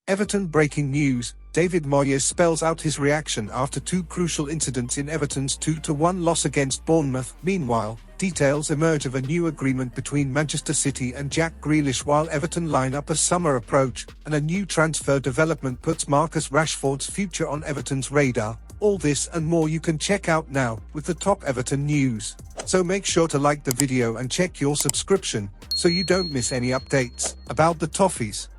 Everton breaking news, David Moyes spells out his reaction after two crucial incidents in Everton's 2-1 loss against Bournemouth. Meanwhile, details emerge of a new agreement between Manchester City and Jack Grealish while Everton line up a summer approach, and a new transfer development puts Marcus Rashford's future on Everton's radar. All this and more you can check out now with the top Everton news. So make sure to like the video and check your subscription, so you don't miss any updates about the Toffees.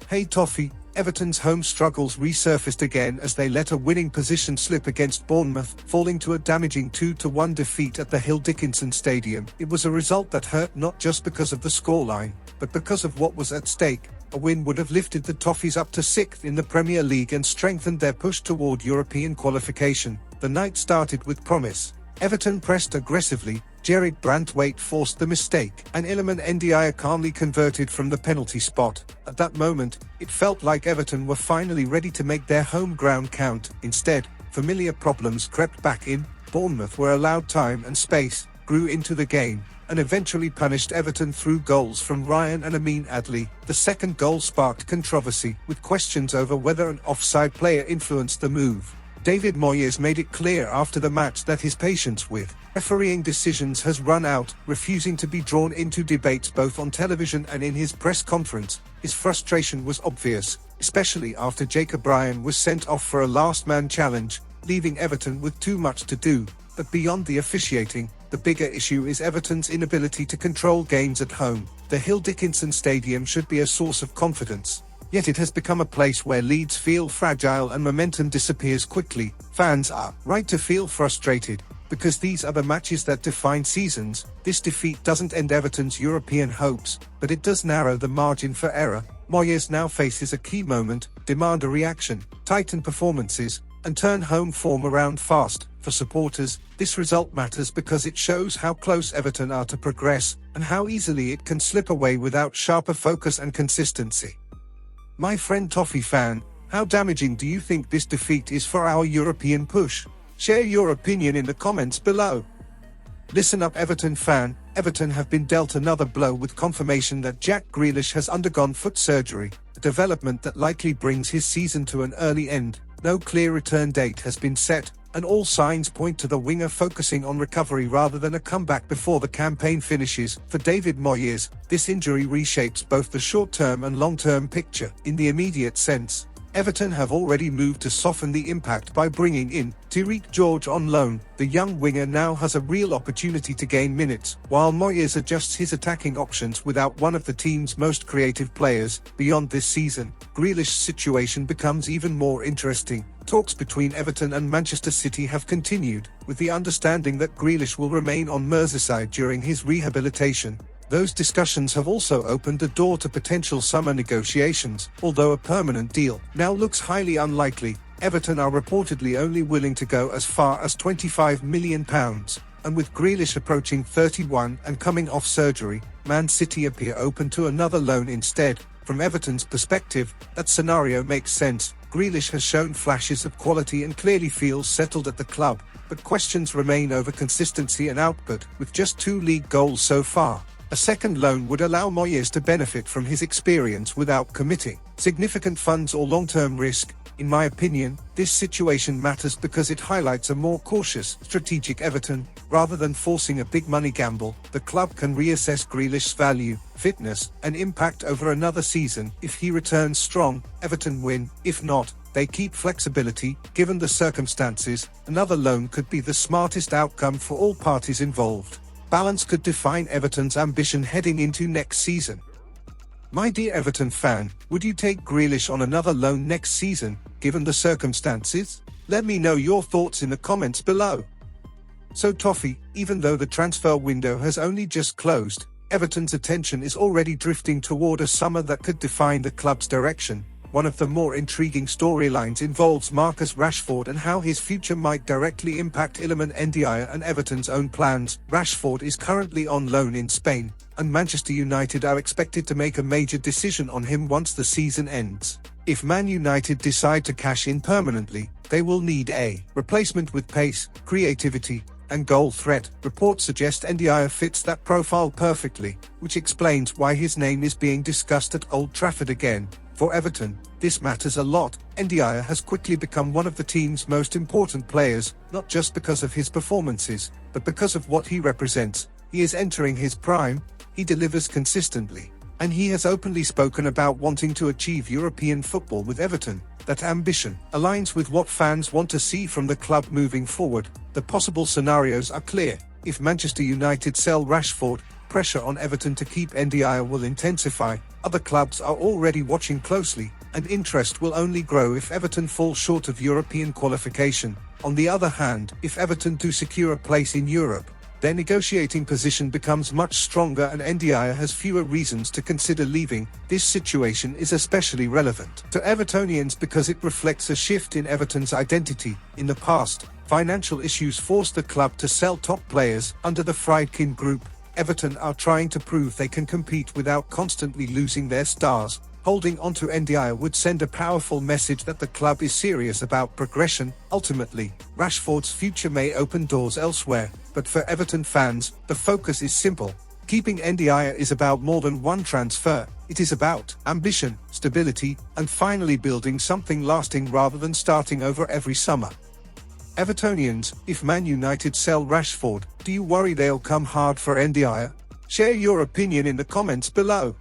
Hey Toffee, Everton's home struggles resurfaced again as they let a winning position slip against Bournemouth, falling to a damaging 2-1 defeat at the Hill Dickinson Stadium. It was a result that hurt not just because of the scoreline, but because of what was at stake. A win would have lifted the Toffees up to 6th in the Premier League and strengthened their push toward European qualification. The night started with promise. Everton pressed aggressively, Gerard Brantwaite forced the mistake, and Iliman Ndiaye calmly converted from the penalty spot. At that moment, it felt like Everton were finally ready to make their home ground count. Instead, familiar problems crept back in. Bournemouth were allowed time and space, grew into the game, and eventually punished Everton through goals from Ryan and Amin Adli. The second goal sparked controversy, with questions over whether an offside player influenced the move. David Moyes made it clear after the match that his patience with refereeing decisions has run out, refusing to be drawn into debates both on television and in his press conference. His frustration was obvious, especially after Jacob Ryan was sent off for a last-man challenge, leaving Everton with too much to do. But beyond the officiating, the bigger issue is Everton's inability to control games at home. The Hill Dickinson Stadium should be a source of confidence. Yet it has become a place where leads feel fragile and momentum disappears quickly. Fans are right to feel frustrated, because these are the matches that define seasons. This defeat doesn't end Everton's European hopes, but it does narrow the margin for error. Moyes now faces a key moment: demand a reaction, tighten performances, and turn home form around fast. For supporters, this result matters because it shows how close Everton are to progress, and how easily it can slip away without sharper focus and consistency. My friend Toffee fan, how damaging do you think this defeat is for our European push? Share your opinion in the comments below. Listen up Everton fan, Everton have been dealt another blow with confirmation that Jack Grealish has undergone foot surgery, a development that likely brings his season to an early end. No clear return date has been set, and all signs point to the winger focusing on recovery rather than a comeback before the campaign finishes. For David Moyes, this injury reshapes both the short-term and long-term picture. In the immediate sense, Everton have already moved to soften the impact by bringing in Tyreek George on loan. The young winger now has a real opportunity to gain minutes, while Moyes adjusts his attacking options without one of the team's most creative players. Beyond this season, Grealish's situation becomes even more interesting. Talks between Everton and Manchester City have continued, with the understanding that Grealish will remain on Merseyside during his rehabilitation. Those discussions have also opened the door to potential summer negotiations, although a permanent deal now looks highly unlikely. Everton are reportedly only willing to go as far as £25 million, and with Grealish approaching 31 and coming off surgery, Man City appear open to another loan instead. From Everton's perspective, that scenario makes sense. Grealish has shown flashes of quality and clearly feels settled at the club, but questions remain over consistency and output. With just 2 league goals so far, a second loan would allow Moyes to benefit from his experience without committing significant funds or long-term risk. In my opinion, this situation matters because it highlights a more cautious, strategic Everton. Rather than forcing a big money gamble, the club can reassess Grealish's value, fitness, and impact over another season. If he returns strong, Everton win. If not, they keep flexibility. Given the circumstances, another loan could be the smartest outcome for all parties involved. Balance could define Everton's ambition heading into next season. My dear Everton fan, would you take Grealish on another loan next season, given the circumstances? Let me know your thoughts in the comments below. So Toffee, even though the transfer window has only just closed, Everton's attention is already drifting toward a summer that could define the club's direction. One of the more intriguing storylines involves Marcus Rashford and how his future might directly impact Iliman Ndiaye and Everton's own plans. Rashford is currently on loan in Spain, and Manchester United are expected to make a major decision on him once the season ends. If Man United decide to cash in permanently, they will need a replacement with pace, creativity, and goal threat. Reports suggest Ndiaye fits that profile perfectly, which explains why his name is being discussed at Old Trafford again. For Everton, This matters a lot. Ndiaye has quickly become one of the team's most important players, not just because of his performances, but because of what he represents. He is entering his prime, he delivers consistently, and he has openly spoken about wanting to achieve European football with Everton. That ambition aligns with what fans want to see from the club moving forward. The possible scenarios are clear. If Manchester United sell Rashford, pressure on Everton to keep Ndiaye will intensify. Other clubs are already watching closely, and interest will only grow if Everton fall short of European qualification. On the other hand, if Everton do secure a place in Europe, their negotiating position becomes much stronger and Ndiaye has fewer reasons to consider leaving. This situation is especially relevant to Evertonians because it reflects a shift in Everton's identity. In the past, financial issues forced the club to sell top players. Under the Friedkin Group, Everton are trying to prove they can compete without constantly losing their stars. Holding onto Ndiaye would send a powerful message that the club is serious about progression. Ultimately, Rashford's future may open doors elsewhere, but for Everton fans, the focus is simple. Keeping Ndiaye is about more than one transfer. It is about ambition, stability, and finally building something lasting rather than starting over every summer. Evertonians, if Man United sell Rashford, do you worry they'll come hard for Ndiaye? Share your opinion in the comments below.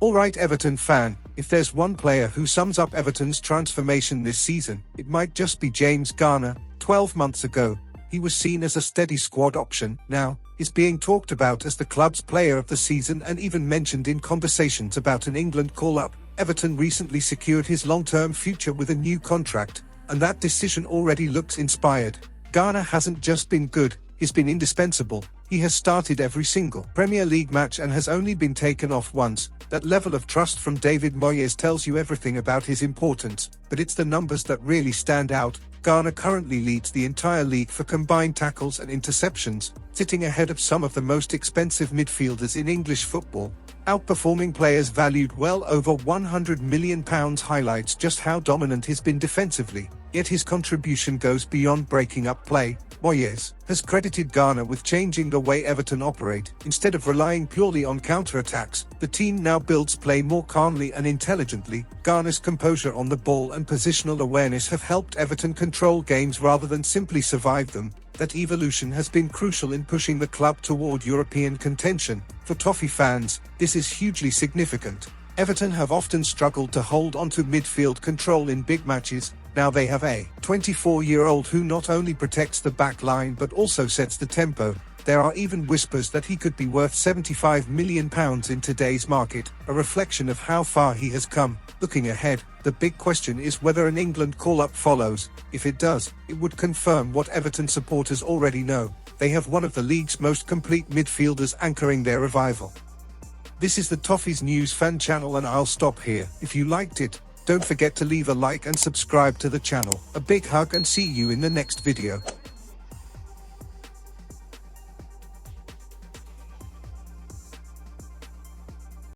Alright Everton fan, if there's one player who sums up Everton's transformation this season, it might just be James Garner. 12 months ago, he was seen as a steady squad option. Now, he's being talked about as the club's player of the season and even mentioned in conversations about an England call-up. Everton recently secured his long-term future with a new contract, and that decision already looks inspired. Garner hasn't just been good, he's been indispensable. He has started every single Premier League match and has only been taken off once. That level of trust from David Moyes tells you everything about his importance, but it's the numbers that really stand out. Garner currently leads the entire league for combined tackles and interceptions, sitting ahead of some of the most expensive midfielders in English football. Outperforming players valued well over £100 million highlights just how dominant he's been defensively, yet his contribution goes beyond breaking up play. Moyes has credited Garner with changing the way Everton operate. Instead of relying purely on counter-attacks, the team now builds play more calmly and intelligently. Garner's composure on the ball and positional awareness have helped Everton control games rather than simply survive them. That evolution has been crucial in pushing the club toward European contention. For Toffee fans, this is hugely significant. Everton have often struggled to hold onto midfield control in big matches. Now they have a 24-year-old who not only protects the back line but also sets the tempo. There are even whispers that he could be worth £75 million in today's market, a reflection of how far he has come. Looking ahead, the big question is whether an England call-up follows. If it does, it would confirm what Everton supporters already know. They have one of the league's most complete midfielders anchoring their revival. This is the Toffees News fan channel and I'll stop here. If you liked it, don't forget to leave a like and subscribe to the channel. A big hug and see you in the next video.